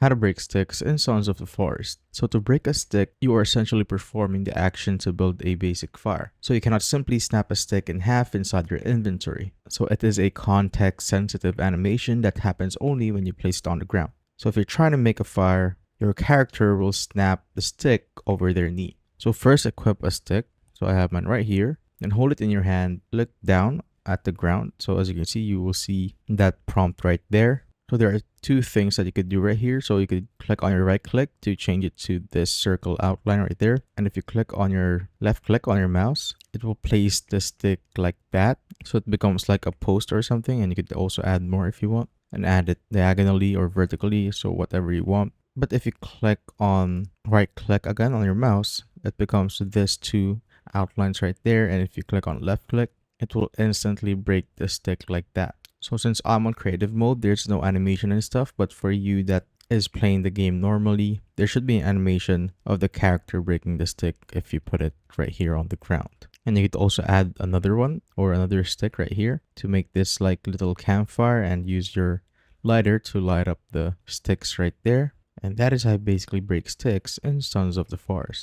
How to break sticks in Sons of the Forest. So to break a stick, you are essentially performing the action to build a basic fire. So you cannot simply snap a stick in half inside your inventory. So it is a context-sensitive animation that happens only when you place it on the ground. So if you're trying to make a fire, your character will snap the stick over their knee. So first equip a stick. So I have mine right here. Then hold it in your hand, look down at the ground. So as you can see, you will see that prompt right there. So there are two things that you could do right here. So you could click on your right click to change it to this circle outline right there. And if you click on your left click on your mouse, it will place the stick like that. So it becomes like a post or something. And you could also add more if you want and add it diagonally or vertically. So whatever you want. But if you click on right click again on your mouse, it becomes this two outlines right there. And if you click on left click, it will instantly break the stick like that. So since I'm on creative mode, there's no animation and stuff, but for you that is playing the game normally, there should be an animation of the character breaking the stick if you put it right here on the ground. And you could also add another one or another stick right here to make this like little campfire and use your lighter to light up the sticks right there. And that is how I basically break sticks in Sons of the Forest.